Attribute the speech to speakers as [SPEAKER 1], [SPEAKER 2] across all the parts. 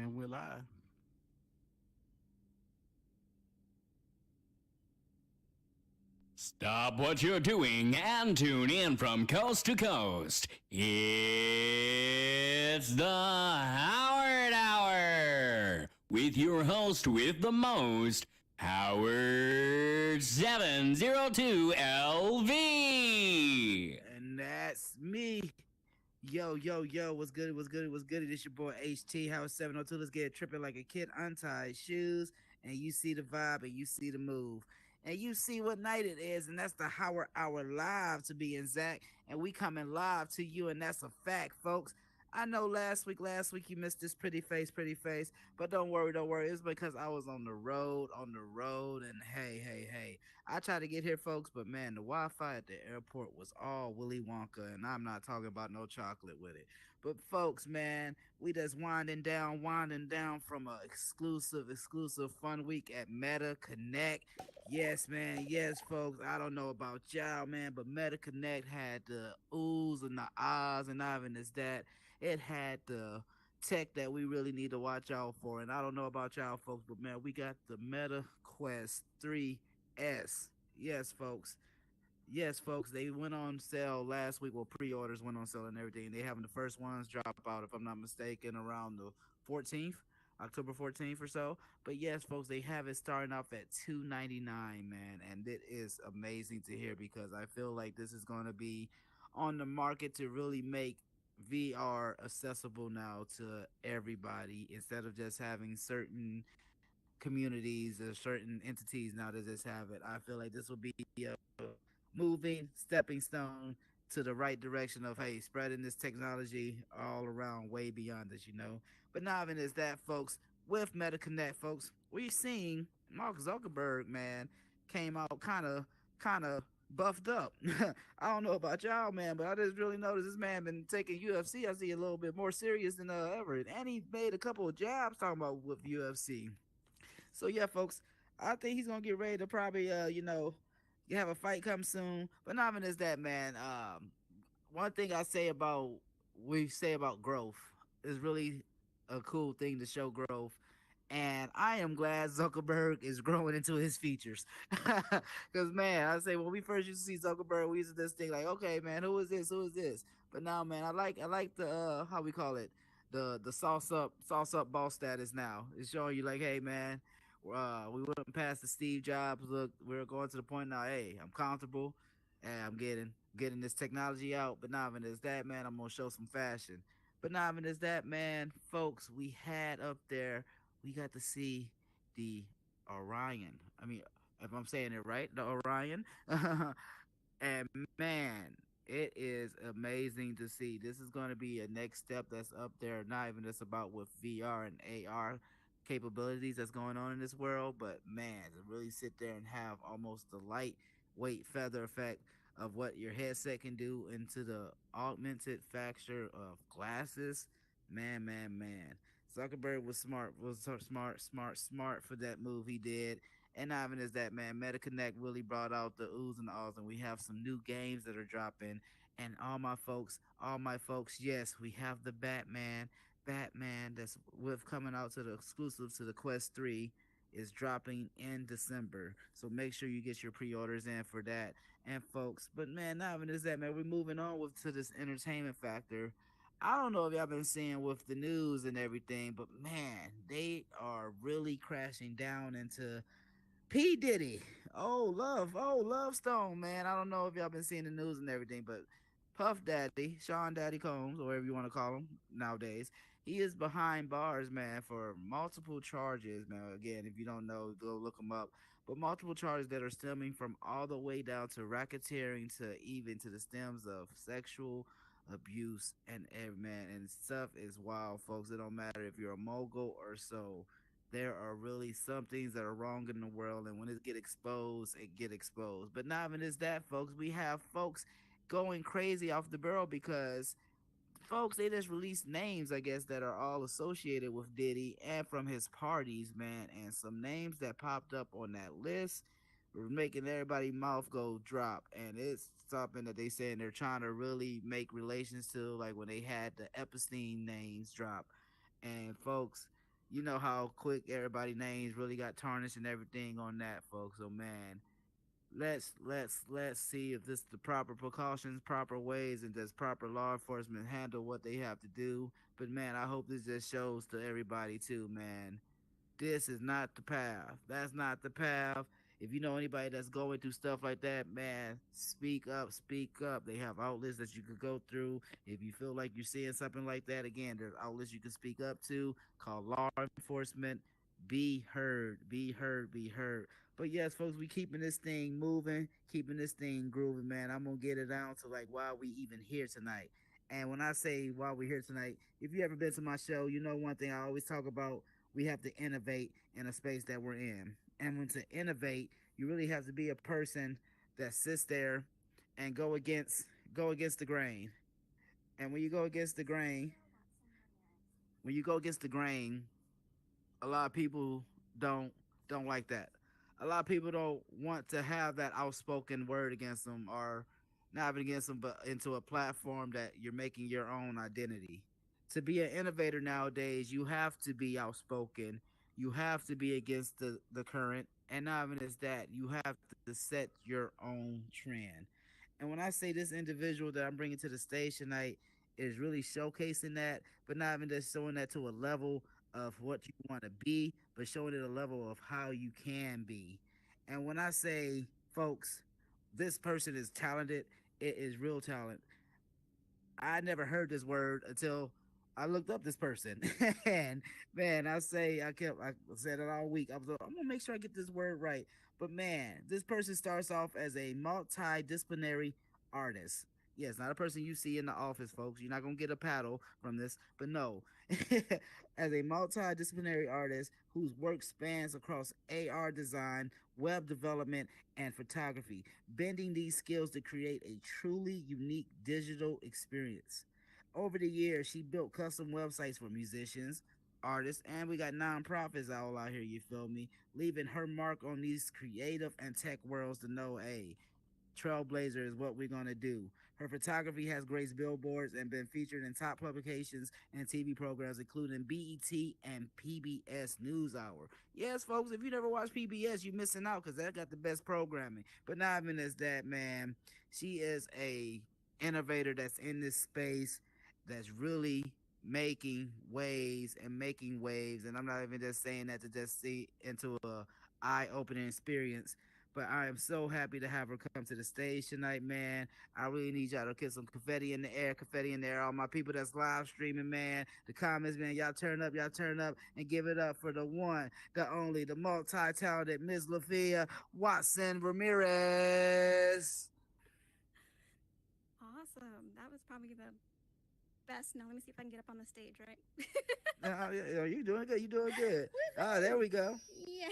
[SPEAKER 1] And we're live.
[SPEAKER 2] Stop what you're doing and tune in from coast to coast. It's the Howard Hour with your host with the most, Howard 702 LV.
[SPEAKER 3] And that's me. Yo, what's good? What's good? What's good? It's your boy HT, House 702. Let's get it tripping like a kid, untie his shoes, and you see the vibe and you see the move. And you see what night it is, and that's the Howard Hour Live to be exact. And we coming live to you, and that's a fact, folks. I know last week you missed this pretty face, but don't worry. It's because I was on the road, and hey. I tried to get here, folks, but man, the Wi-Fi at the airport was all Willy Wonka, and I'm not talking about no chocolate with it. But folks, man, we just winding down from a exclusive fun week at Meta Connect. Yes, man, yes, folks. I don't know about y'all, man, but Meta Connect had the oohs and the ahs, and not even as that, it had the tech that we really need to watch out for. And I don't know about y'all, folks, but man, we got the Meta Quest 3S. Yes, folks. Yes, folks, they went on sale last week. Well, pre-orders went on sale and everything. They having the first ones drop out, if I'm not mistaken, around the 14th, October 14th or so. But yes, folks, they have it starting off at 299, man, and it is amazing to hear because I feel like this is going to be on the market to really make VR accessible now to everybody instead of just having certain communities or certain entities now that just have it. I feel like this will be a moving stepping stone to the right direction of hey spreading this technology all around way beyond us. But not even is that, folks. With MetaConnect, folks, we seeing Mark Zuckerberg, man, came out kind of buffed up. I don't know about y'all, man, but I just really noticed this man been taking UFC, I see, a little bit more serious than ever, and he made a couple of jabs talking about with UFC. So yeah, folks, I think he's gonna get ready to probably have a fight come soon. But not even as that, man. One thing I say about we say about growth is really a cool thing to show growth. And I am glad Zuckerberg is growing into his features. Because, man, I say when we first used to see Zuckerberg, we used to just think, like, okay, man, who is this? Who is this? But now, man, I like the, how we call it, the sauce up boss status now. It's showing you, like, hey, man, we went past the Steve Jobs look. We're going to the point now, hey, I'm comfortable and I'm getting this technology out. But not even as that, man, I'm going to show some fashion. But not even as that, man, folks, we had up there, we got to see the Orion. I mean, if I'm saying it right, the Orion. And man, it is amazing to see. This is going to be a next step that's up there, not even just about with VR and AR capabilities that's going on in this world, but man, to really sit there and have almost the lightweight feather effect of what your headset can do into the augmented factor of glasses. Man. Zuckerberg was so smart for that move he did. And not even is that, man, MetaConnect really brought out the oohs and the ahs, and we have some new games that are dropping. And all my folks, yes, we have the Batman that's with coming out to the exclusive to the Quest 3 is dropping in December. So make sure you get your pre-orders in for that. And folks, but man, not even is that, man, we're moving on with to this entertainment factor. I don't know if y'all been seeing with the news and everything, but man, they are really crashing down into P Diddy. Oh Love Stone, man. I don't know if y'all been seeing the news and everything, but Puff Daddy, Sean Daddy Combs, or whatever you want to call him nowadays, he is behind bars, man, for multiple charges, man. Again, if you don't know, go look him up. But multiple charges that are stemming from all the way down to racketeering to even to the stems of sexual abuse and every man and stuff is wild, folks. It don't matter if you're a mogul or so, there are really some things that are wrong in the world, and when it get exposed. But not even is that, folks. We have folks going crazy off the barrel because folks, they just released names, I guess, that are all associated with Diddy and from his parties, man. And some names that popped up on that list were making everybody mouth go drop. And it's something that they saying they're trying to really make relations to, like when they had the Epstein names drop. And folks, you know how quick everybody names really got tarnished and everything on that, folks. So man, let's see if this the proper precautions, proper ways, and does proper law enforcement handle what they have to do. But man, I hope this just shows to everybody too, man. This is not the path. That's not the path. If you know anybody that's going through stuff like that, man, speak up, speak up. They have outlets that you could go through. If you feel like you're seeing something like that, again, there's outlets you can speak up to. Call law enforcement. Be heard, be heard, be heard. But yes, folks, we keeping this thing moving, keeping this thing grooving, man. I'm gonna get it down to like why we even here tonight. And when I say why we're here tonight, if you ever been to my show, you know one thing I always talk about, we have to innovate in a space that we're in. And when to innovate, you really have to be a person that sits there and go against the grain. And when you go against the grain, a lot of people don't don't like that. A lot of people don't want to have that outspoken word against them, or not even against them, but into a platform that you're making your own identity. To be an innovator nowadays, you have to be outspoken. You have to be against the current, and not even as that, you have to set your own trend. And when I say this individual that I'm bringing to the stage tonight is really showcasing that, but not even just showing that to a level of what you want to be, but showing it a level of how you can be. And when I say, folks, this person is talented, it is real talent. I never heard this word until I looked up this person. And man, I said it all week. I'm gonna make sure I get this word right. But man, this person starts off as a multidisciplinary artist. Yes, not a person you see in the office, folks. You're not gonna get a paddle from this, but no. As a multidisciplinary artist whose work spans across AR design, web development, and photography, bending these skills to create a truly unique digital experience. Over the years, she built custom websites for musicians, artists, and we got nonprofits all out here, you feel me? Leaving her mark on these creative and tech worlds to know, hey, trailblazer is what we're going to do. Her photography has graced billboards and been featured in top publications and TV programs, including BET and PBS NewsHour. Yes, folks, if you never watched PBS, you're missing out because that got the best programming. But not even as that, man. She is a innovator that's in this space that's really making waves. And I'm not even just saying that to just see into a eye-opening experience, but I am so happy to have her come to the stage tonight, man. I really need y'all to get some confetti in the air. All my people that's live streaming, man. The comments, man, y'all turn up, and give it up for the one, the only, the multi-talented Miss Lafia Watson Ramirez.
[SPEAKER 1] Awesome. That was probably the best. Now let me see if I can get up on the stage, right?
[SPEAKER 3] You doing good? You doing good? Ah, there we go.
[SPEAKER 1] Yay!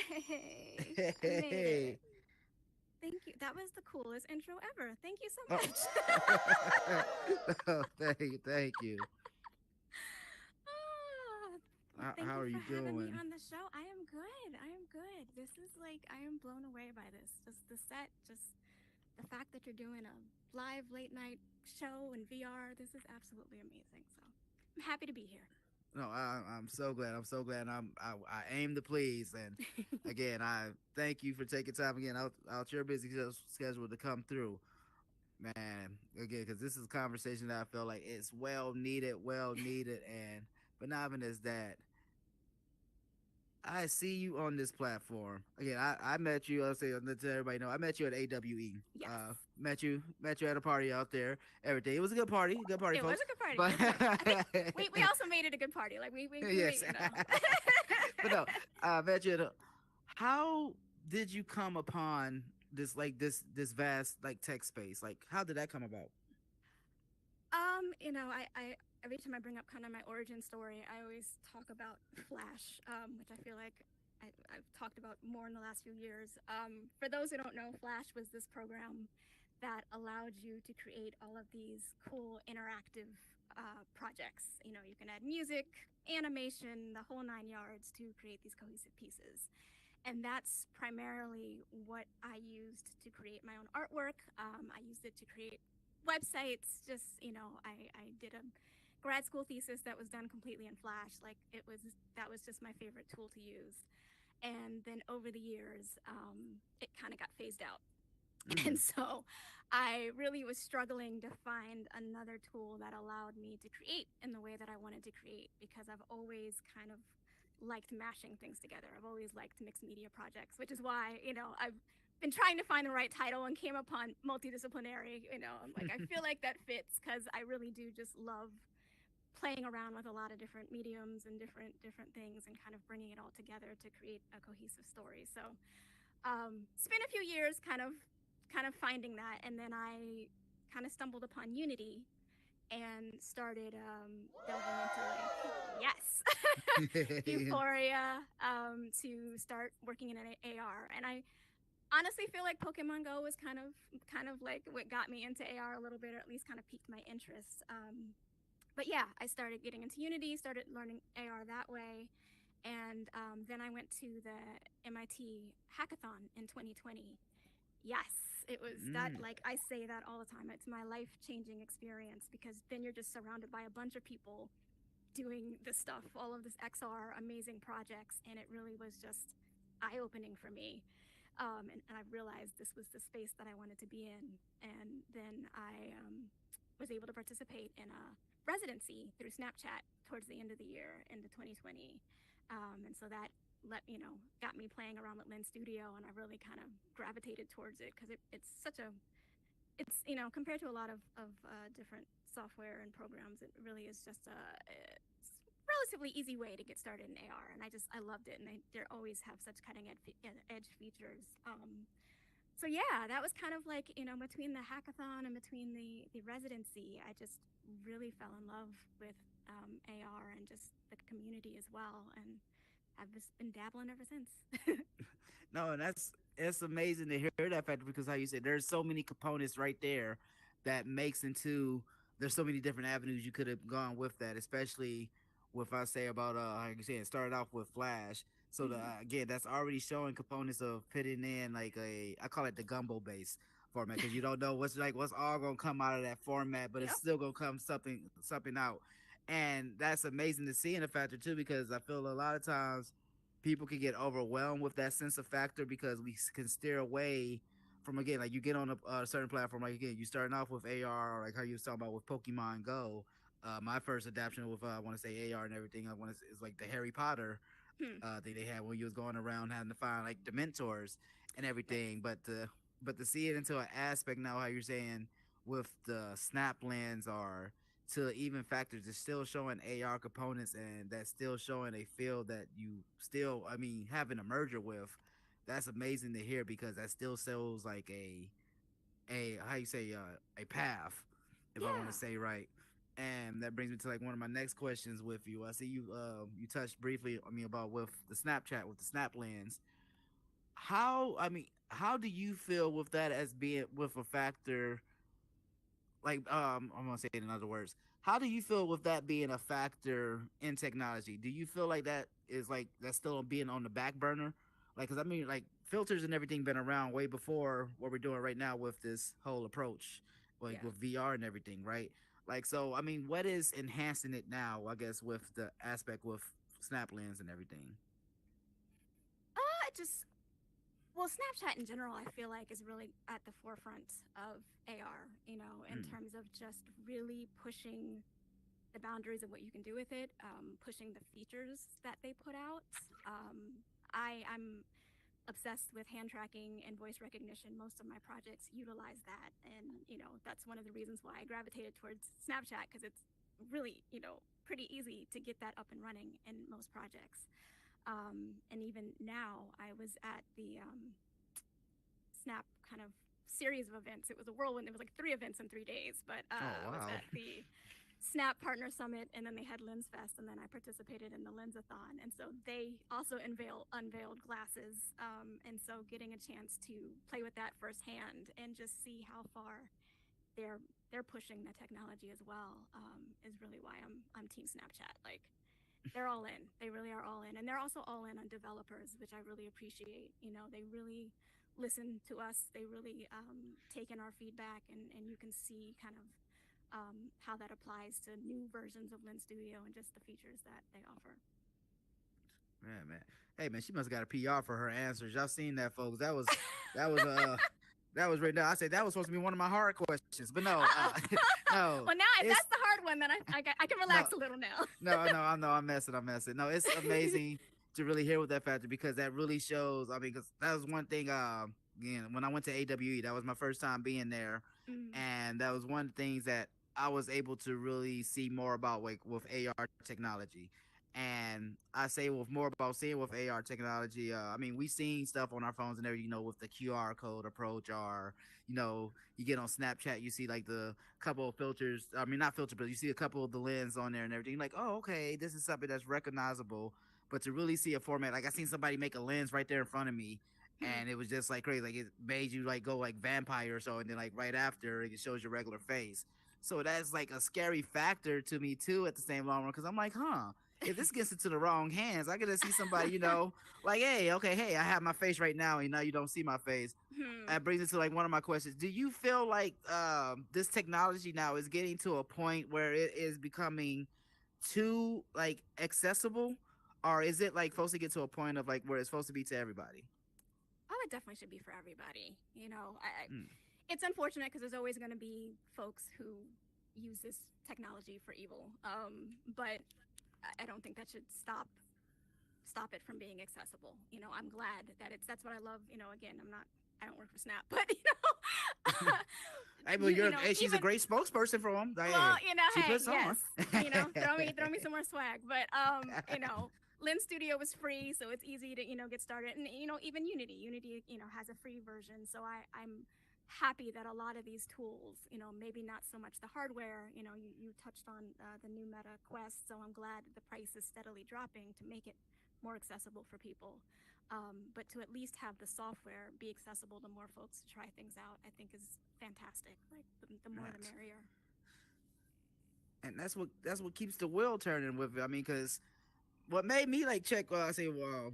[SPEAKER 1] I made
[SPEAKER 3] Hey.
[SPEAKER 1] it. Thank you. That was the coolest intro ever. Thank you so
[SPEAKER 3] Oh.
[SPEAKER 1] much.
[SPEAKER 3] Oh, thank you.
[SPEAKER 1] Ah, well, thank
[SPEAKER 3] How
[SPEAKER 1] you
[SPEAKER 3] are
[SPEAKER 1] for
[SPEAKER 3] you
[SPEAKER 1] having me
[SPEAKER 3] doing?
[SPEAKER 1] on the show. I am good. I am good. This is like I am blown away by this. Just the set, just the fact that you're doing a live late night show in VR. This is absolutely amazing. So I'm happy to be here.
[SPEAKER 3] No, I'm so glad. I'm so glad. I aim to please, and again, I thank you for taking time again out your busy schedule to come through, man. Again, because this is a conversation that I feel like it's well needed, and but not even as that. I see you on this platform again. I met you. I'll say let everybody know. I met you at AWE.
[SPEAKER 1] Yes.
[SPEAKER 3] Met you at a party out there. Everything. It was a good party,
[SPEAKER 1] It was
[SPEAKER 3] folks.
[SPEAKER 1] a good party.
[SPEAKER 3] But
[SPEAKER 1] I think we also made it a good party. Like we
[SPEAKER 3] yes,
[SPEAKER 1] you know.
[SPEAKER 3] but no, I bet you. How did you come upon this this vast like tech space? Like, how did that come about?
[SPEAKER 1] I every time I bring up kind of my origin story, I always talk about Flash, which I feel like I've talked about more in the last few years. For those who don't know, Flash was this program that allowed you to create all of these cool interactive projects. You know, you can add music, animation, the whole nine yards to create these cohesive pieces. And that's primarily what I used to create my own artwork. I used it to create websites. Just I did a grad school thesis that was done completely in Flash. Like that was just my favorite tool to use. And then over the years, it kind of got phased out. And
[SPEAKER 3] Mm.
[SPEAKER 1] so I really was struggling to find another tool that allowed me to create in the way that I wanted to create, because I've always kind of liked mashing things together. I've always liked mixed media projects, which is why, I've been trying to find the right title and came upon multidisciplinary. I'm like, I feel like that fits because I really do just love playing around with a lot of different mediums and different things and kind of bringing it all together to create a cohesive story. So it's been a few years kind of finding that, and then I kind of stumbled upon Unity and started delving into yes, Euphoria, to start working in an AR. And I honestly feel like Pokemon Go was kind of like what got me into AR a little bit, or at least kind of piqued my interest. But yeah, I started getting into Unity, started learning AR that way. And then I went to the MIT hackathon in 2020. Yes, it was that,
[SPEAKER 3] Mm.
[SPEAKER 1] like I say that all the time. It's my life-changing experience, because then you're just surrounded by a bunch of people doing this stuff, all of this XR amazing projects, and it really was just eye-opening for me. And I realized this was the space that I wanted to be in. And then I was able to participate in a residency through Snapchat towards the end of the year into 2020. And so that got me playing around with Lens Studio, and I really kind of gravitated towards it because it's such a, it's, compared to a lot of different software and programs, it really is just it's relatively easy way to get started in AR. And I loved it. And they always have such cutting edge features. So yeah, that was kind of like, between the hackathon and between the residency, I just really fell in love with AR and just the community as well. And I've just been dabbling ever since.
[SPEAKER 3] No, and it's amazing to hear that factor, because how you said there's so many components right there that makes into, there's so many different avenues you could have gone with that, especially with, I say about like you said, it started off with Flash. So the
[SPEAKER 1] Hmm.
[SPEAKER 3] again, that's already showing components of putting in like I call it the gumbo base format, because you don't know what's all gonna come out of that format, but it's
[SPEAKER 1] Yep.
[SPEAKER 3] still gonna come something out. And that's amazing to see in a factor too, because I feel a lot of times people can get overwhelmed with that sense of factor, because we can steer away from, again, like you get on a certain platform, like again you starting off with AR, or like how you was talking about with Pokemon Go. My first adaptation with I want to say AR and everything, I want to is like the Harry Potter
[SPEAKER 1] Hmm.
[SPEAKER 3] thing they had when you was going around having to find like Dementors and
[SPEAKER 1] Right.
[SPEAKER 3] everything. But to see it into an aspect now, how you're saying with the snap lens, or to even factors, it's still showing AR components, and that's still showing a field that you still, I mean, having a merger with. That's amazing to hear, because that still shows like a how you say a path, if I want to
[SPEAKER 1] Yeah.
[SPEAKER 3] say right. And that brings me to like one of my next questions with you. I see you you touched briefly, I mean, about with the Snapchat with the Snap Lens. How do you feel with that as being with a factor, like I'm gonna say it in other words. How do you feel with that being a factor in technology? Do you feel like that is like that's still being on the back burner? Like, cause I mean, like filters and everything been around way before what we're doing right now with this whole approach, like
[SPEAKER 1] Yeah.
[SPEAKER 3] with VR and everything, right? Like, so I mean, what is enhancing it now? I guess with the aspect with Snap Lens and everything.
[SPEAKER 1] Just well, Snapchat in general, I feel like is really at the forefront of AR. In
[SPEAKER 3] Hmm.
[SPEAKER 1] terms of just really pushing the boundaries of what you can do with it, pushing the features that they put out. I'm obsessed with hand tracking and voice recognition. Most of my projects utilize that, and that's one of the reasons why I gravitated towards Snapchat, because it's really pretty easy to get that up and running in most projects. And even now, I was at the Snap kind of series of events. It was a whirlwind. It was like 3 events in 3 days, but
[SPEAKER 3] Oh
[SPEAKER 1] I was
[SPEAKER 3] wow.
[SPEAKER 1] at the Snap Partner Summit, and then they had Lens Fest, and then I participated in the Lensathon. And so they also unveiled glasses, and so getting a chance to play with that firsthand and just see how far they're they're pushing the technology as well, is really why I'm Team Snapchat. Like, they're all in. They really are all in. And they're also all in on developers, which I really appreciate. They really listen to us. They really take in our feedback, and you can see kind of how that applies to new versions of Lens Studio and just the features that they offer.
[SPEAKER 3] Man. Hey, man, she must have got a PR for her answers. Y'all seen that, folks? That was that was right now. I said that was supposed to be one of my hard questions, but no, no.
[SPEAKER 1] Well, now if that's the hard one, then I can relax a little now.
[SPEAKER 3] no, I'm messing. No, it's amazing to really hear with that factor because that really shows. I mean, because that was one thing. Again, when I went to AWE, that was my first time being there, and that was one of the things that I was able to really see more about, like with AR technology. And I say with more about seeing with AR technology, I mean, we seen stuff on our phones and everything, with the QR code approach, or, you get on Snapchat, you see like the couple of filters. I mean, not filter, but you see a couple of the lens on there and everything. Like, oh, okay, this is something that's recognizable. But to really see a format, like I seen somebody make a lens right there in front of me, and it was just like crazy. Like it made you like go like vampire or so, and then like right after it shows your regular face. So that's like a scary factor to me too at the same long run, because I'm like, if this gets into the wrong hands, I get to see somebody, like, hey, okay, hey, I have my face right now, and now you don't see my face. That brings us to like one of my questions. Do you feel like this technology now is getting to a point where it is becoming too like accessible, or is it like supposed to get to a point of like where it's supposed to be to everybody?
[SPEAKER 1] Oh, it definitely should be for everybody. It's unfortunate because there's always going to be folks who use this technology for evil. But I don't think that should stop it from being accessible. I'm glad that that's what I love. Again, I don't work for Snap, but
[SPEAKER 3] Hey, well, she's a great spokesperson for them.
[SPEAKER 1] Well,
[SPEAKER 3] she
[SPEAKER 1] hey,
[SPEAKER 3] puts
[SPEAKER 1] yes,
[SPEAKER 3] on.
[SPEAKER 1] throw me some more swag. But Lens Studio is free, so it's easy to get started. And even Unity has a free version. So I'm happy that a lot of these tools, maybe not so much the hardware, you touched on the new Meta Quest, so I'm glad the price is steadily dropping to make it more accessible for people. But to at least have the software be accessible to more folks to try things out, I think is fantastic. Like the more the merrier.
[SPEAKER 3] And that's what keeps the wheel turning with it. I mean, because what made me like check, I say, well,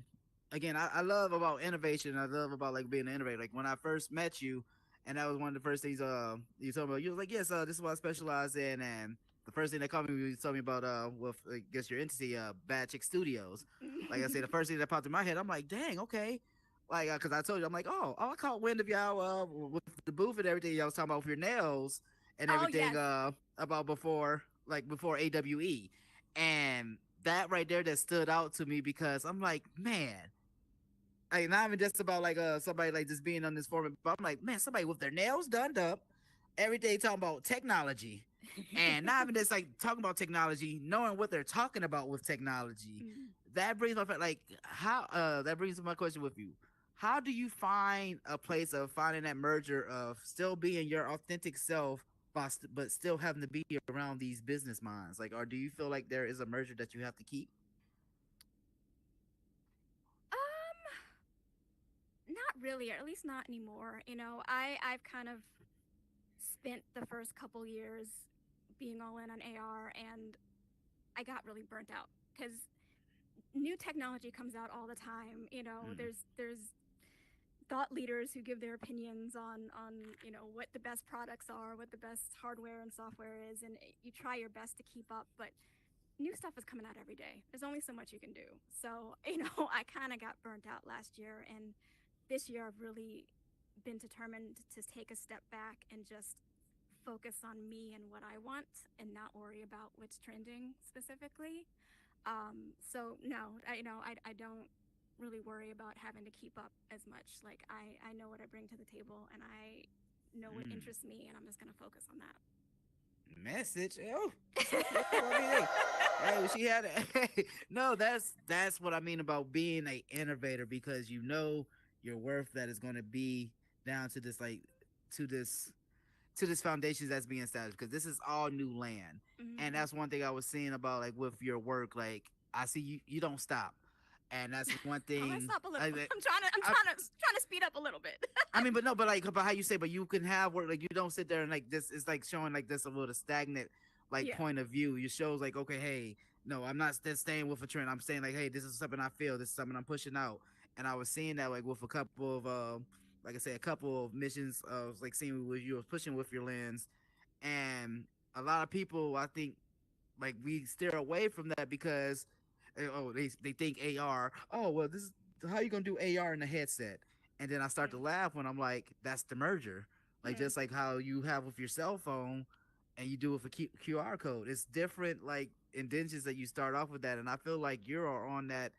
[SPEAKER 3] again, I love about innovation. I love about like being an innovator. Like when I first met you, and that was one of the first things you told me about. You was like, yes, this is what I specialize in. And the first thing that called me, you told me about with I guess your entity, Bad Chick Studios. Like I said, the first thing that popped in my head, I'm like, dang, okay. Like, because I told you, I'm like, I caught wind of y'all with the booth and everything y'all was talking about with your nails and everything about before AWE. And that right there that stood out to me because I'm like, man, like not even just about like somebody like just being on this format, but I'm like, man, somebody with their nails done up, every day talking about technology, and not even just like talking about technology, knowing what they're talking about with technology. That brings my that brings my question with you. How do you find a place of finding that merger of still being your authentic self, but still having to be around these business minds? Like, or do you feel like there is a merger that you have to keep?
[SPEAKER 1] Not really, or at least not anymore. I've kind of spent the first couple years being all in on AR, and I got really burnt out because new technology comes out all the time. There's thought leaders who give their opinions on what the best products are, what the best hardware and software is, and you try your best to keep up, but new stuff is coming out every day. There's only so much you can do. So I kind of got burnt out last year, and this year I've really been determined to take a step back and just focus on me and what I want and not worry about what's trending specifically. So no, I don't really worry about having to keep up as much. Like I know what I bring to the table, and I know what interests me, and I'm just going to focus on that.
[SPEAKER 3] Message. Oh, hey, she had it. No, that's what I mean about being an innovator, because your worth that is going to be down to this to this foundation that's being established, because this is all new land. And that's one thing I was seeing about like with your work. Like I see you don't stop, and that's one thing.
[SPEAKER 1] I stop a little. I'm trying to speed up a little bit.
[SPEAKER 3] I mean, but how you say, but you can have work, like you don't sit there and like this is like showing like this a little stagnant point of view. You shows like, okay, hey, no, I'm not just staying with a trend. I'm saying like, hey, this is something I feel. This is something I'm pushing out. And I was seeing that like with a couple of like I said, a couple of missions of like seeing what you were pushing with your lens, and a lot of people, I think, like we steer away from that because they think AR. Oh well, this is how you gonna do AR in a headset, and then I start to
[SPEAKER 1] Mm,
[SPEAKER 3] laugh when I'm like, that's the merger. Like
[SPEAKER 1] mm,
[SPEAKER 3] just like how you have with your cell phone, and you do it for QR code. It's different like indentions that you start off with that, and I feel like you're on that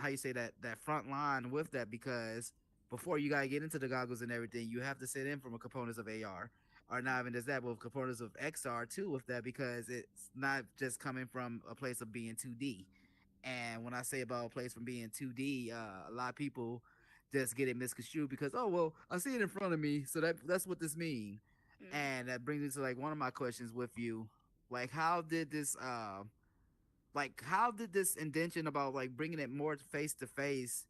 [SPEAKER 3] how you say that front line with that because before you gotta get into the goggles and everything, you have to sit in from a components of AR or not even just that, but with components of XR too with that because it's not just coming from a place of being 2D. And when I say about a place from being 2D, a lot of people just get it misconstrued because oh well, I see it in front of me, so that's what this means.
[SPEAKER 1] mm.
[SPEAKER 3] And that brings me to like one of my questions with you, like how did this intention about like bringing it more face to face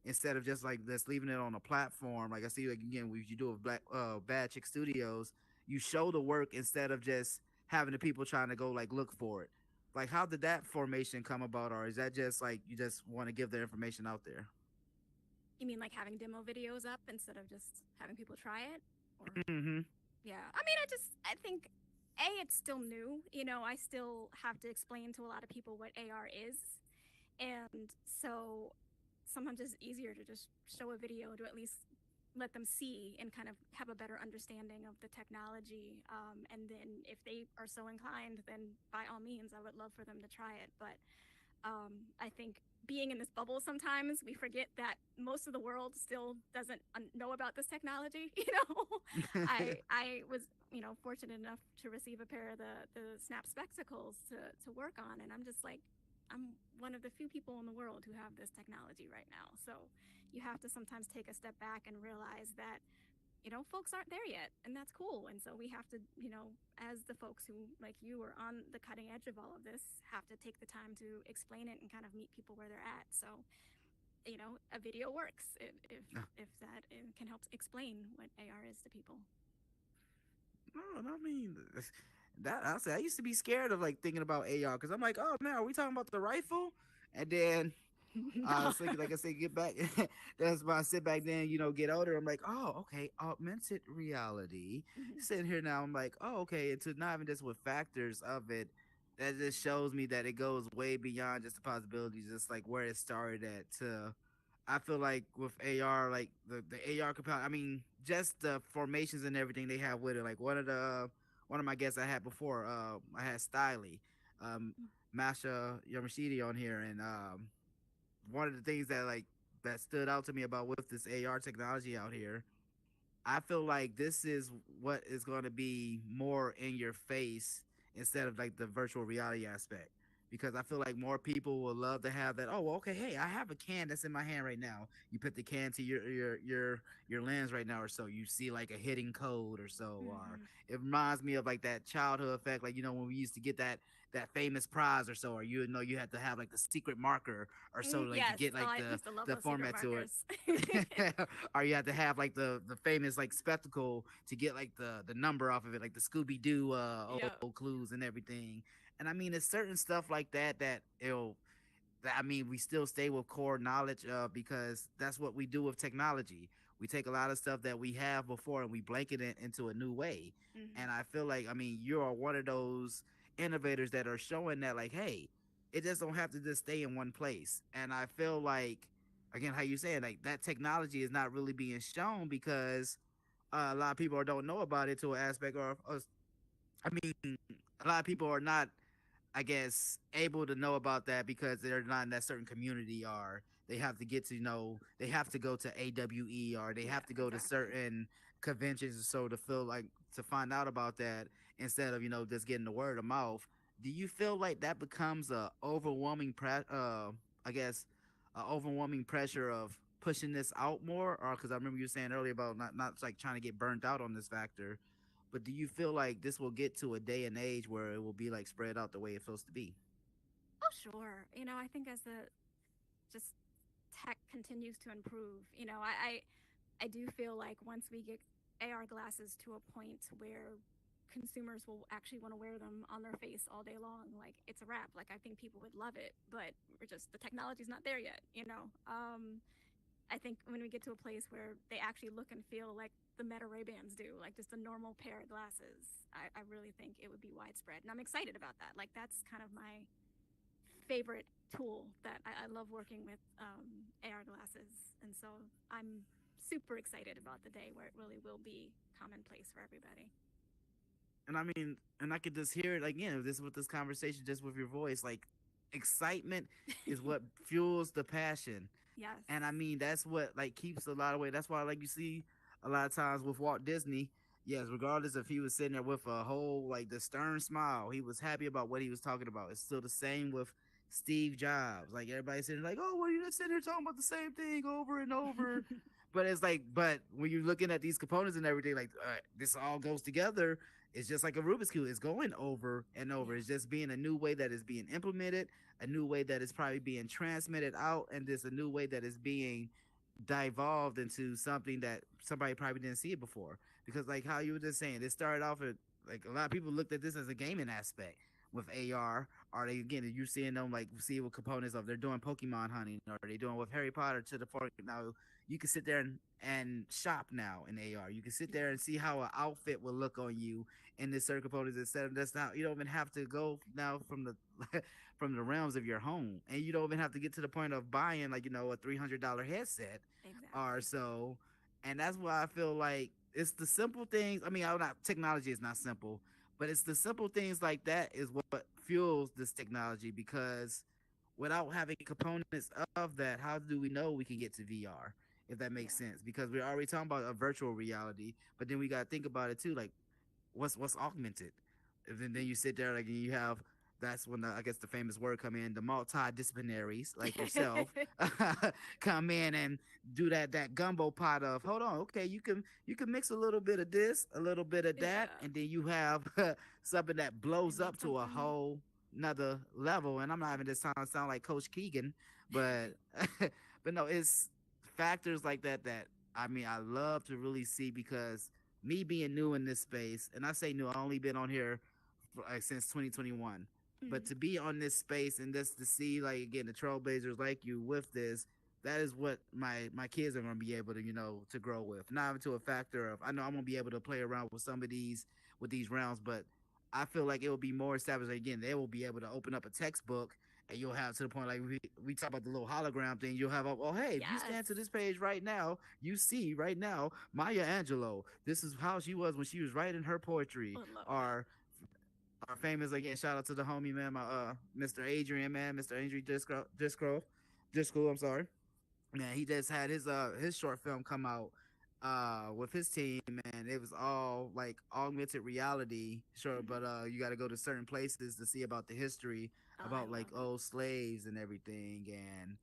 [SPEAKER 3] instead of just like just leaving it on a platform. Like I see, like again, what you do with Bad Chick Studios, you show the work instead of just having the people trying to go like look for it. Like, how did that formation come about, or is that just like you just want to give the information out there?
[SPEAKER 1] You mean like having demo videos up instead of just having people try it? Or
[SPEAKER 3] Mm-hmm.
[SPEAKER 1] yeah, I mean, I think it's still new. You know, I still have to explain to a lot of people what AR is, and so sometimes it's easier to just show a video to at least let them see and kind of have a better understanding of the technology. And then if they are so inclined, then by all means, I would love for them to try it. But I think being in this bubble sometimes we forget that most of the world still doesn't know about this technology. I was fortunate enough to receive a pair of the Snap spectacles to work on, and I'm just like I'm one of the few people in the world who have this technology right now. So you have to sometimes take a step back and realize that folks aren't there yet, and that's cool. And so we have to, as the folks who, like you, are on the cutting edge of all of this, have to take the time to explain it and kind of meet people where they're at. So, a video works if that can help explain what AR is to people.
[SPEAKER 3] No, I mean that. I say I used to be scared of like thinking about AR because I'm like, oh man, are we talking about the rifle? And then
[SPEAKER 1] No.
[SPEAKER 3] it's like I said, get back. That's why I sit back then, get older. I'm like, oh, okay, augmented reality.
[SPEAKER 1] Mhm.
[SPEAKER 3] Sitting here now, I'm like, oh, okay. And to not even just with factors of it, that just shows me that it goes way beyond just the possibilities, just like where it started at. To I feel like with AR, like the AR compound. I mean, just the formations and everything they have with it. Like one of my guests I had before, I had Styley, Masha Yamashidi on here, and one of the things that like that stood out to me about with this AR technology out here, I feel like this is what is going to be more in your face instead of like the virtual reality aspect. Because I feel like more people will love to have that. Oh, well, okay. Hey, I have a can that's in my hand right now. You put the can to your lens right now, or so. You see like a hidden code, or so. Or
[SPEAKER 1] Mhm.
[SPEAKER 3] it reminds me of like that childhood effect, like when we used to get that famous prize, or so. Or you had to have like the secret marker, or so, like to
[SPEAKER 1] Yes.
[SPEAKER 3] get
[SPEAKER 1] Oh,
[SPEAKER 3] like
[SPEAKER 1] I
[SPEAKER 3] the
[SPEAKER 1] used to love
[SPEAKER 3] the
[SPEAKER 1] those secret
[SPEAKER 3] format to it.
[SPEAKER 1] markers.
[SPEAKER 3] Or you have to have like the famous like spectacle to get like the number off of it, like the Scooby Doo
[SPEAKER 1] Yeah.
[SPEAKER 3] old clues and everything. And I mean, it's certain stuff like that it'll. That, I mean, we still stay with core knowledge because that's what we do with technology. We take a lot of stuff that we have before and we blanket it into a new way.
[SPEAKER 1] Mhm.
[SPEAKER 3] And I feel like, I mean, you are one of those innovators that are showing that, like, hey, it just don't have to just stay in one place. And I feel like, again, how you saying, like, that technology is not really being shown because a lot of people don't know about it to an aspect, or I mean, a lot of people are not, I guess, able to know about that because they're not in that certain community, or they have to get to they have to go to AWE, or they
[SPEAKER 1] Yeah.
[SPEAKER 3] have to go to
[SPEAKER 1] Exactly.
[SPEAKER 3] certain conventions or so to feel like to find out about that instead of just getting the word of mouth. Do you feel like that becomes a overwhelming I guess a overwhelming pressure of pushing this out more, or because I remember you saying earlier about not like trying to get burnt out on this factor, but do you feel like this will get to a day and age where it will be like spread out the way it's supposed to be?
[SPEAKER 1] Oh, sure. I think as the just tech continues to improve, I do feel like once we get AR glasses to a point where consumers will actually want to wear them on their face all day long, like it's a wrap. Like I think people would love it, but we're just the technology's not there yet. I think when we get to a place where they actually look and feel like the Meta Ray-Bans do, like just a normal pair of glasses, I really think it would be widespread. And I'm excited about that. Like that's kind of my favorite tool that I love working with AR glasses. And so I'm super excited about the day where it really will be commonplace for everybody.
[SPEAKER 3] And I mean, and I could just hear it again. This with this conversation, just with your voice, like excitement is what fuels the passion.
[SPEAKER 1] Yes.
[SPEAKER 3] And I mean, that's what like keeps a lot of weight. That's why, like you see, a lot of times with Walt Disney, yes, regardless if he was sitting there with a whole like the stern smile, he was happy about what he was talking about. It's still the same with Steve Jobs. Like everybody's sitting like, oh, well, you just sitting here talking about the same thing over and over. But it's like, but when you're looking at these components and everything, like this all goes together. It's just like a Rubik's Cube. It's going over and over. It's just being a new way that is being implemented, a new way that is probably being transmitted out, and there's a new way that is being devolved into something that somebody probably didn't see it before. Because like how you were just saying, it started off at like a lot of people looked at this as a gaming aspect with AR. Are they again? You're seeing them like see what components of they're doing Pokemon hunting, or they doing with Harry Potter to the point now. You can sit there and shop now in AR. You can sit there and see how an outfit will look on you in this certain components instead of that's not you don't even have to go now from the from the realms of your home, and you don't even have to get to the point of buying like a $300 headset or so. And that's why I feel like it's the simple things. I mean, I'm not technology is not simple, but it's the simple things like that is what fuels this technology because without having components of that, how do we know we can get to VR? If that makes sense, because we're already talking about a virtual reality, but then we got to think about it too, like what's augmented. And then you sit there like you have that's when I guess the famous word come in, the multidisciplinaries like yourself come in and do that gumbo pot of hold on, okay, you can mix a little bit of this, a little bit of that, and then you have something that blows up to a whole another level. And I'm not even just trying to sound like Coach Keegan, but but no, it's factors like that I mean I love to really see because me being new in this space, and I say new, I only been on here for, like, since 2021. But to be on this space and just to see like again the trailblazers like you with this, that is what my kids are gonna be able to to grow with. Not even to a factor of I know I'm gonna be able to play around with some of these with these rounds, but I feel like it will be more established. Again, they will be able to open up a textbook and you'll have to the point like we talk about the little hologram thing. You'll have oh hey, if you stand to this page right now, you see right now Maya Angelou. This is how she was when she was writing her poetry. Or our famous again, shout out to the homie man, my Mr. Adrian man, Mr. Adrian Disco. I'm sorry, man. He just had his short film come out with his team, and it was all like augmented reality sure, but you got to go to certain places to see about the history about like old slaves and everything, and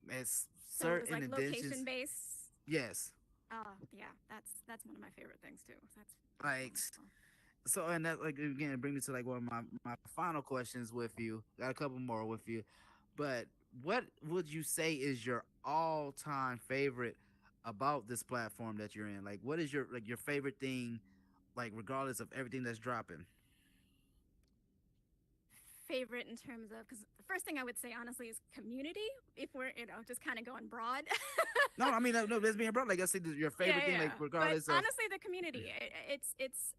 [SPEAKER 3] it's
[SPEAKER 1] so
[SPEAKER 3] certain
[SPEAKER 1] it was like
[SPEAKER 3] editions.
[SPEAKER 1] location based.
[SPEAKER 3] Yes.
[SPEAKER 1] Yeah, that's one of my favorite things too. That's
[SPEAKER 3] like so, and that like again bring me to like one of my final questions with you. Got a couple more with you, but what would you say is your all-time favorite about this platform that you're in? Like, what is your like your favorite thing, like regardless of everything that's dropping?
[SPEAKER 1] Favorite in terms of because the first thing I would say honestly is community. If we're just kind of going broad.
[SPEAKER 3] No, I mean no, that's being broad. Like I said, your favorite thing, like regardless
[SPEAKER 1] but
[SPEAKER 3] of
[SPEAKER 1] honestly, the community. It's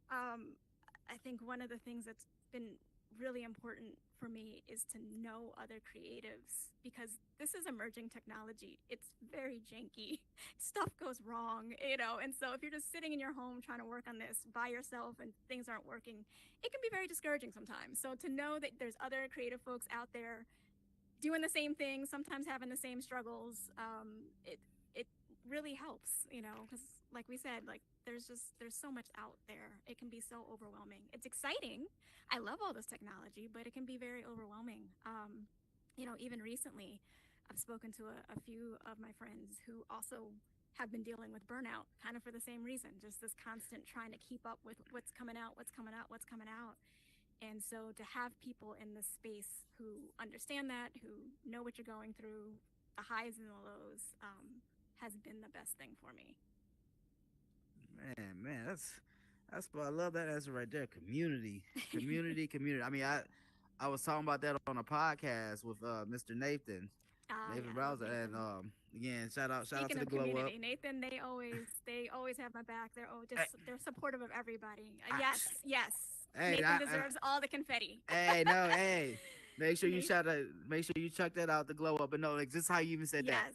[SPEAKER 1] I think one of the things that's been really important for me is to know other creatives because this is emerging technology. It's very janky. Stuff goes wrong, and so if you're just sitting in your home trying to work on this by yourself and things aren't working, it can be very discouraging sometimes. So to know that there's other creative folks out there doing the same thing, sometimes having the same struggles, it really helps, because like we said, like there's so much out there. It can be so overwhelming. It's exciting. I love all this technology, but it can be very overwhelming. Even recently, I've spoken to a few of my friends who also have been dealing with burnout, kind of for the same reason, just this constant trying to keep up with what's coming out. And so to have people in this space who understand that, who know what you're going through, the highs and the lows, has been the best thing for me.
[SPEAKER 3] Man, that's what I love that answer right there. Community. I mean, I was talking about that on a podcast with Mr. Nathan. Nathan
[SPEAKER 1] Yeah, I love
[SPEAKER 3] Browser, and
[SPEAKER 1] Nathan.
[SPEAKER 3] again, shout out to
[SPEAKER 1] Speaking
[SPEAKER 3] the
[SPEAKER 1] of
[SPEAKER 3] glow up.
[SPEAKER 1] community, Nathan, they always have my back.
[SPEAKER 3] Hey,
[SPEAKER 1] They're supportive of everybody.
[SPEAKER 3] I,
[SPEAKER 1] Yes, yes.
[SPEAKER 3] hey,
[SPEAKER 1] Nathan deserves all the confetti.
[SPEAKER 3] hey, no, hey. Make sure you
[SPEAKER 1] Nathan,
[SPEAKER 3] shout out. Make sure you chuck that out the glow up. But no, like just how you even said that.
[SPEAKER 1] yes.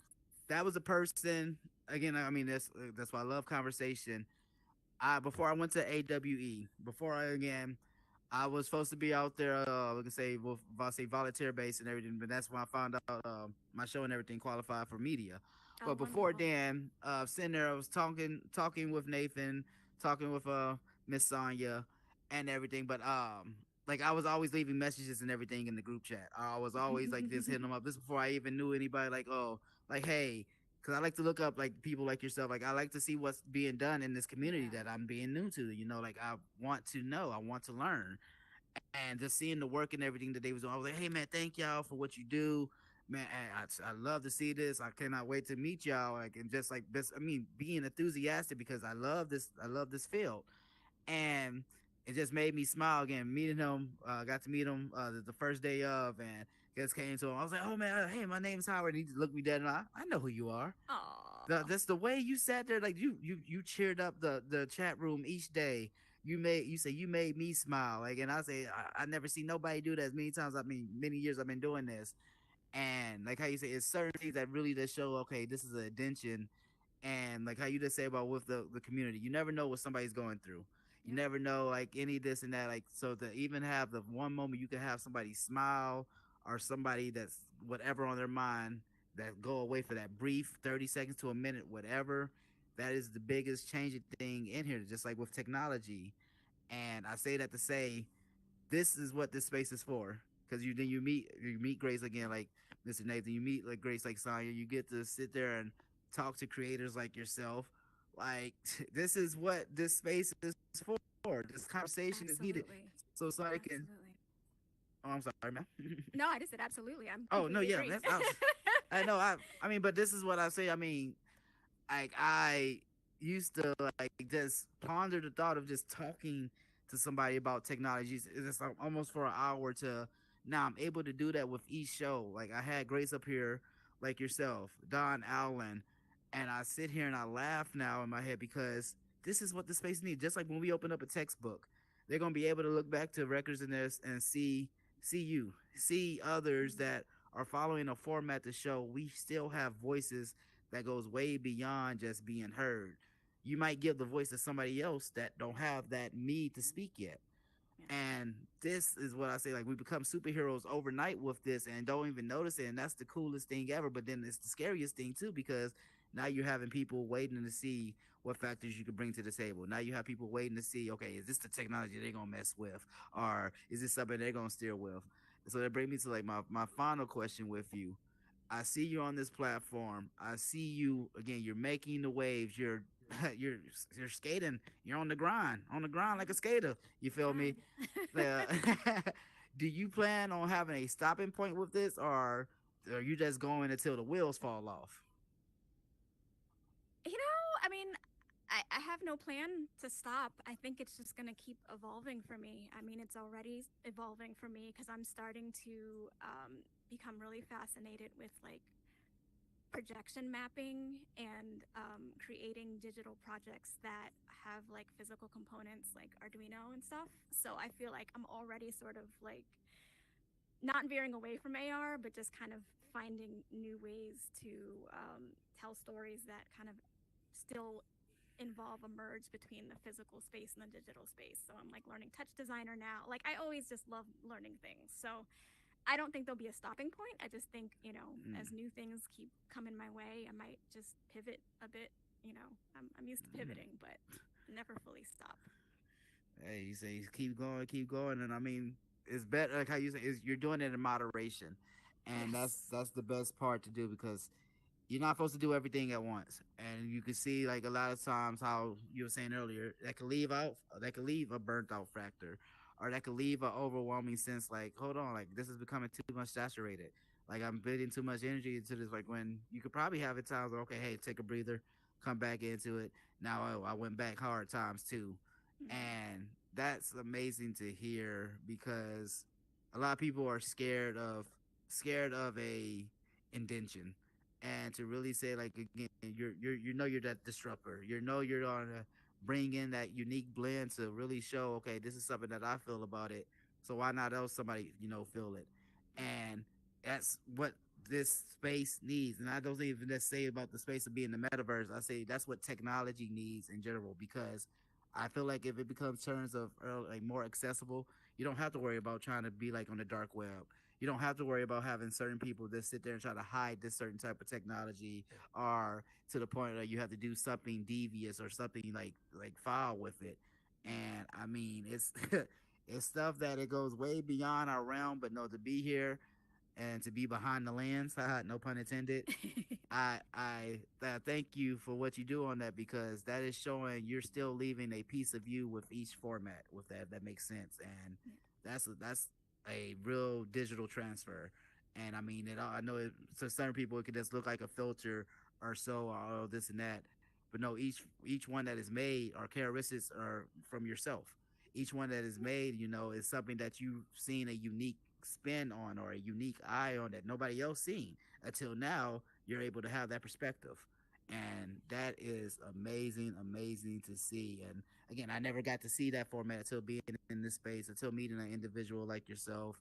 [SPEAKER 3] That was a person. Again, I mean that's why I love conversation. I before I went to AWE, I was supposed to be out there. We can say, well, I'll say volunteer based and everything, but that's when I found out my show and everything qualified for media.
[SPEAKER 1] Oh,
[SPEAKER 3] But before
[SPEAKER 1] wonderful.
[SPEAKER 3] then, sitting there, I was talking with Nathan, talking with Miss Sonya, and everything. But like I was always leaving messages and everything in the group chat. I was always like just hitting them up. This before I even knew anybody. Like, oh, like hey, because I like to look up like people like yourself. Like I like to see what's being done in this community
[SPEAKER 1] Yeah.
[SPEAKER 3] that I'm being new to. You know, like I want to know, I want to learn, and just seeing the work and everything that they was doing. I was like, hey man, thank y'all for what you do. Man, I love to see this. I cannot wait to meet y'all. Like and just like this, I mean, being enthusiastic because I love this. I love this field, and it just made me smile again. Meeting him, got to meet him the first day of, and just came to him. I was like, "Oh man, hey, my name's Howard." And he just looked me dead in the eye. I know who you are.
[SPEAKER 1] Oh,
[SPEAKER 3] That's the way you sat there, like you cheered up the chat room each day. You say you made me smile, like, and I say I never see nobody do that as many times. I mean, many years I've been doing this, and like how you say, it's certain things that really just show, okay, this is an addition, and like how you just say about with the community, you never know what somebody's going through. You
[SPEAKER 1] yep.
[SPEAKER 3] never know like any this and that. Like so to even have the one moment you can have somebody smile or somebody that's whatever on their mind that go away for that brief 30 seconds to a minute, whatever. That is the biggest changing thing in here, just like with technology. And I say that to say this is what this space is for. Because you meet Grace again, like Mr. Nathan. You meet like Grace, like Sonya. You get to sit there and talk to creators like yourself. Like this is what this space is for. This conversation is needed,
[SPEAKER 1] Absolutely.
[SPEAKER 3] so somebody can.
[SPEAKER 1] Absolutely.
[SPEAKER 3] Oh, I'm sorry, man.
[SPEAKER 1] No, I just said absolutely. I'm
[SPEAKER 3] Oh no,
[SPEAKER 1] completely
[SPEAKER 3] yeah,
[SPEAKER 1] agree.
[SPEAKER 3] that's I know. I mean, but this is what I say. I mean, like I used to like just ponder the thought of just talking to somebody about technology. It's like almost for an hour to now I'm able to do that with each show. Like I had Grace up here, like yourself, Don Allen, and I sit here and I laugh now in my head because this is what the space needs. Just like when we open up a textbook, they're gonna be able to look back to records in this and see others that are following a format to show we still have voices that goes way beyond just being heard. You might give the voice to somebody else that don't have that need to speak yet.
[SPEAKER 1] Yeah.
[SPEAKER 3] And this is what I say, like we become superheroes overnight with this and don't even notice it. And that's the coolest thing ever. But then it's the scariest thing too, because now you're having people waiting to see what factors you can bring to the table. Now you have people waiting to see, okay, is this the technology they're gonna mess with? Or is this something they're gonna steer with? So that brings me to like my final question with you. I see you on this platform. I see you again. You're making the waves. You're you're you're skating. You're on the grind like a skater. You feel me?
[SPEAKER 1] Trying.
[SPEAKER 3] Uh, do you plan on having a stopping point with this, or are you just going until the wheels fall off?
[SPEAKER 1] I mean, I have no plan to stop. I think it's just going to keep evolving for me. I mean, it's already evolving for me because I'm starting to become really fascinated with like projection mapping and creating digital projects that have like physical components like Arduino and stuff. So I feel like I'm already sort of like not veering away from AR, but just kind of finding new ways to tell stories that kind of still involve a merge between the physical space and the digital space. So I'm like learning touch designer now. Like I always just love learning things. So I don't think there'll be a stopping point. I just think,
[SPEAKER 3] Mm,
[SPEAKER 1] as new things keep coming my way, I might just pivot a bit. I'm used to
[SPEAKER 3] mm.
[SPEAKER 1] pivoting, but never fully stop.
[SPEAKER 3] Hey, you say keep going, and I mean it's better. Like how you say, is you're doing it in moderation, and that's
[SPEAKER 1] Yes.
[SPEAKER 3] that's the best part to do because you're not supposed to do everything at once. And you can see like a lot of times how you were saying earlier that could leave a burnt out factor, or that could leave an overwhelming sense like, hold on, like this is becoming too much saturated. Like I'm putting too much energy into this. Like when you could probably have at times, okay, hey, take a breather, come back into it. Now I went back hard times too,
[SPEAKER 1] Hmm.
[SPEAKER 3] and that's amazing to hear because a lot of people are scared of a indention, and to really say like again, you're that disruptor. You're gonna bring in that unique blend to really show, okay, this is something that I feel about it. So why not else somebody feel it? And that's what this space needs. And I don't even just say about the space of being the metaverse. I say that's what technology needs in general, because I feel like if it becomes terms of like more accessible, you don't have to worry about trying to be like on the dark web. You don't have to worry about having certain people that sit there and try to hide this certain type of technology, or to the point that you have to do something devious or something like foul with it. And I mean, it's it's stuff that it goes way beyond our realm. But no, to be here and to be behind the lens, no pun intended. I thank you for what you do on that, because that is showing you're still leaving a piece of you with each format. With that, if that makes sense, and that's a real digital transfer. And I mean, I know to certain people it could just look like a filter or so, or this and that, but no, each one that is made are characteristics are from yourself. Each one that is made, is something that you've seen a unique spin on or a unique eye on that nobody else seen until now. You're able to have that perspective, and that is amazing, amazing to see. And again, I never got to see that format until being in this space, until meeting an individual like yourself.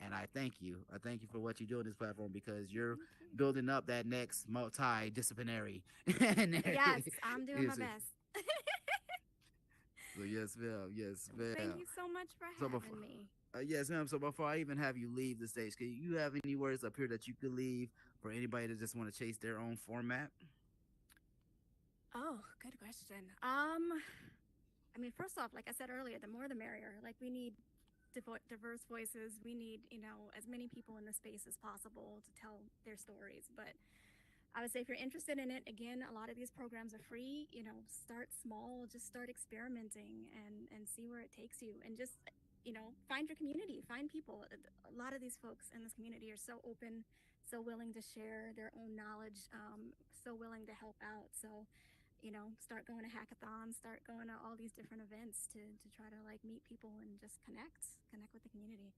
[SPEAKER 3] And I thank you. I thank you for what you do on this platform, because you're building up that next multidisciplinary.
[SPEAKER 1] Yes, I'm doing my best.
[SPEAKER 3] So yes, ma'am. Yes, ma'am.
[SPEAKER 1] Thank you so much for having me.
[SPEAKER 3] Yes, ma'am. So before I even have you leave the stage, can you have any words up here that you could leave for anybody that just want to chase their own format?
[SPEAKER 1] Oh, good question. I mean, first off, like I said earlier, the more the merrier. Like, we need diverse voices. We need, as many people in the space as possible to tell their stories. But I would say if you're interested in it, again, a lot of these programs are free. Start small, just start experimenting and see where it takes you. And just, find your community, find people. A lot of these folks in this community are so open, so willing to share their own knowledge, so willing to help out. So, start going to hackathons, start going to all these different events to try to like meet people and just connect with the community.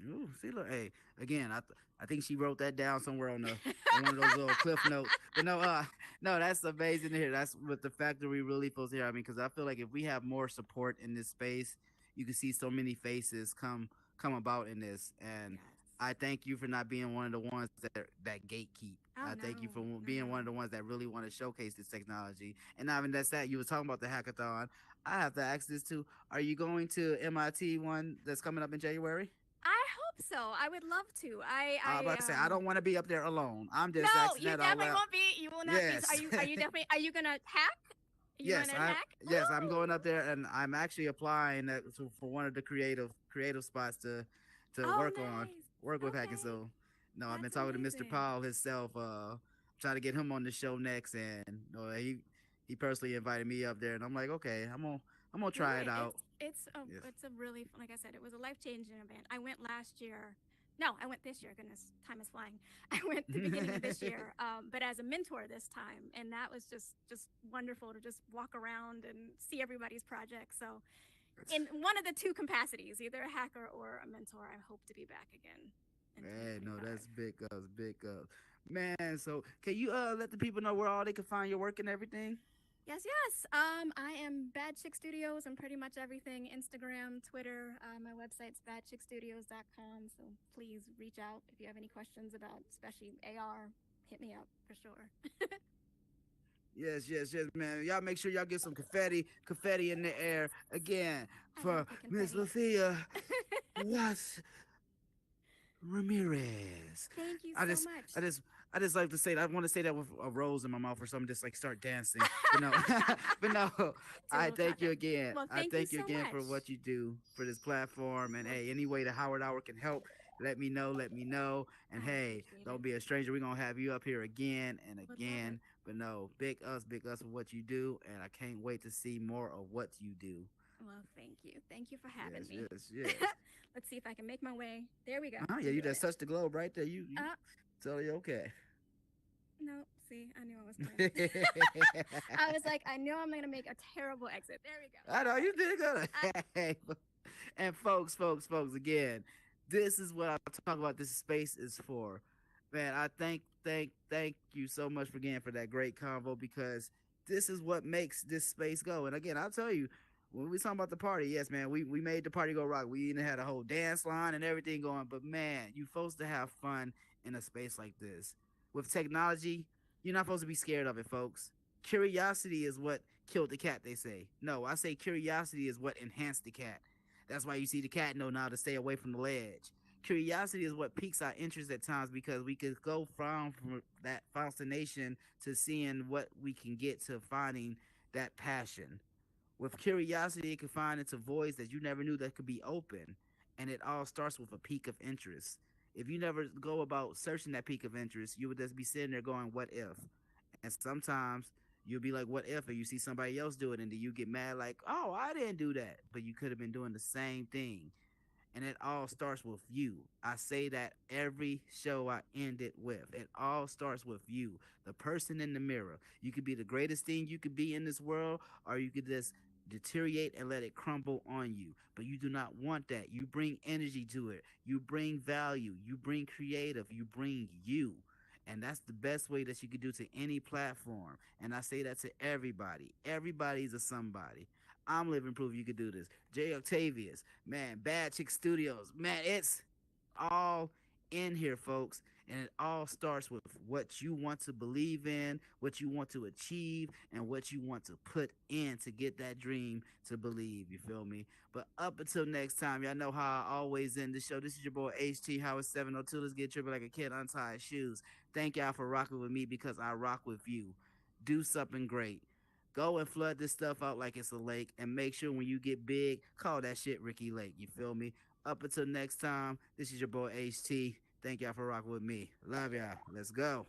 [SPEAKER 3] Ooh, see, look, hey, again, I think she wrote that down somewhere on one of those little cliff notes. But no, that's amazing to hear. That's what the factory really feels here. I mean, because I feel like if we have more support in this space, you can see so many faces come about in this. And
[SPEAKER 1] Yes.
[SPEAKER 3] I thank you for not being one of the ones that gatekeep.
[SPEAKER 1] Oh,
[SPEAKER 3] I thank you for
[SPEAKER 1] no,
[SPEAKER 3] being
[SPEAKER 1] no.
[SPEAKER 3] one of the ones that really want to showcase this technology. And not even that's that. You were talking about the hackathon. I have to ask this too. Are you going to MIT one that's coming up in January?
[SPEAKER 1] I hope so. I would love to.
[SPEAKER 3] I'm about to say I don't want to be up there alone. I'm just
[SPEAKER 1] No,
[SPEAKER 3] asking
[SPEAKER 1] you
[SPEAKER 3] that out
[SPEAKER 1] definitely
[SPEAKER 3] loud.
[SPEAKER 1] won't be. You will not
[SPEAKER 3] Yes.
[SPEAKER 1] be. Are you definitely? Are you gonna hack? You
[SPEAKER 3] Yes,
[SPEAKER 1] gonna hack?
[SPEAKER 3] I'm going
[SPEAKER 1] Ooh.
[SPEAKER 3] up there, and I'm actually applying for one of the creative spots to
[SPEAKER 1] Oh,
[SPEAKER 3] work with hacking.
[SPEAKER 1] nice. Okay,
[SPEAKER 3] So no, I've been
[SPEAKER 1] that's
[SPEAKER 3] talking to Mr.
[SPEAKER 1] amazing.
[SPEAKER 3] Powell himself, trying to get him on the show next, and he personally invited me up there, and I'm like, okay, I'm gonna
[SPEAKER 1] Do
[SPEAKER 3] try it
[SPEAKER 1] it.
[SPEAKER 3] out. Yes.
[SPEAKER 1] It's a really, like I said, it was a life changing event. I went last year. No, I went this year. Goodness, time is flying. I went the beginning of this year, but as a mentor this time, and that was just wonderful to just walk around and see everybody's projects. So, in one of the two capacities, either a hacker or a mentor, I hope to be back again.
[SPEAKER 3] Man, no, that's big ups, big ups. Man, so can you let the people know where all they can find your work and everything?
[SPEAKER 1] Yes, yes. I am Bad Chick Studios and pretty much everything. Instagram, Twitter. My website's badchickstudios.com. So please reach out if you have any questions about, especially AR. Hit me up for sure.
[SPEAKER 3] Yes, yes, yes, man. Y'all make sure y'all get some confetti in the air again
[SPEAKER 1] I
[SPEAKER 3] for
[SPEAKER 1] love the
[SPEAKER 3] Miss
[SPEAKER 1] confetti.
[SPEAKER 3] Lucia Watts Ramirez.
[SPEAKER 1] Thank you
[SPEAKER 3] I
[SPEAKER 1] so
[SPEAKER 3] just,
[SPEAKER 1] much.
[SPEAKER 3] I just like to say that. I want to say that with a rose in my mouth or something, just like start dancing. But no, but no. I thank you again.
[SPEAKER 1] Well,
[SPEAKER 3] I
[SPEAKER 1] thank
[SPEAKER 3] thank
[SPEAKER 1] you
[SPEAKER 3] you
[SPEAKER 1] so
[SPEAKER 3] again for
[SPEAKER 1] much.
[SPEAKER 3] what you do for this platform. And hey, any way the Howard Hour can help, let me know. Let me know. And
[SPEAKER 1] I
[SPEAKER 3] hey,
[SPEAKER 1] appreciate
[SPEAKER 3] don't
[SPEAKER 1] it.
[SPEAKER 3] be a stranger. We're gonna have you up here again and
[SPEAKER 1] Would love
[SPEAKER 3] again.
[SPEAKER 1] it.
[SPEAKER 3] But no, big us for what you do, and I can't wait to see more of what you do.
[SPEAKER 1] Well, thank you. Thank you for having
[SPEAKER 3] Yes,
[SPEAKER 1] me.
[SPEAKER 3] yes, yes.
[SPEAKER 1] Let's see if I can make my way. There we go.
[SPEAKER 3] Yeah,
[SPEAKER 1] I'm
[SPEAKER 3] you
[SPEAKER 1] doing
[SPEAKER 3] just
[SPEAKER 1] it.
[SPEAKER 3] touched the globe right there. You
[SPEAKER 1] Uh,
[SPEAKER 3] totally okay.
[SPEAKER 1] no, see, I knew I was going. I was like, I know I'm going to make a terrible exit. There we go.
[SPEAKER 3] I know you did good.
[SPEAKER 1] I-
[SPEAKER 3] Hey, and folks, again, this is what I'm talking about. This space is for. Man, I thank you so much for again for that great convo because this is what makes this space go. And again, I'll tell you, when we talking about the party, yes, man, we made the party go rock. We even had a whole dance line and everything going. But man, you supposed to have fun in a space like this. With technology, you're not supposed to be scared of it, folks. Curiosity is what killed the cat, they say. No, I say curiosity is what enhanced the cat. That's why you see the cat know now to stay away from the ledge. Curiosity is what piques our interest at times because we could go from that fascination to seeing what we can get to finding that passion. With curiosity, it can find into voids that you never knew that could be open. And it all starts with a peak of interest. If you never go about searching that peak of interest, you would just be sitting there going, what if? And sometimes you'll be like, what if? And you see somebody else do it, and then you get mad, like, oh, I didn't do that. But you could have been doing the same thing. And it all starts with you. I say that every show I end it with. It all starts with you, the person in the mirror. You could be the greatest thing you could be in this world, or you could just deteriorate and let it crumble on you. But you do not want that. You bring energy to it. You bring value. You bring creative. You bring you. And that's the best way that you could do to any platform. And I say that to everybody. Everybody's a somebody. I'm living proof you could do this. Jay Octavius, man, Bad Chick Studios, man, it's all in here, folks. And it all starts with what you want to believe in, what you want to achieve, and what you want to put in to get that dream to believe. You feel me? But up until next time, y'all know how I always end the show. This is your boy HT Howard 702. Let's get tripping like a kid, untie his shoes. Thank y'all for rocking with me because I rock with you. Do something great. Go and flood this stuff out like it's a lake and make sure when you get big, call that shit Ricky Lake. You feel me? Up until next time, this is your boy HT. Thank y'all for rocking with me. Love y'all. Let's go.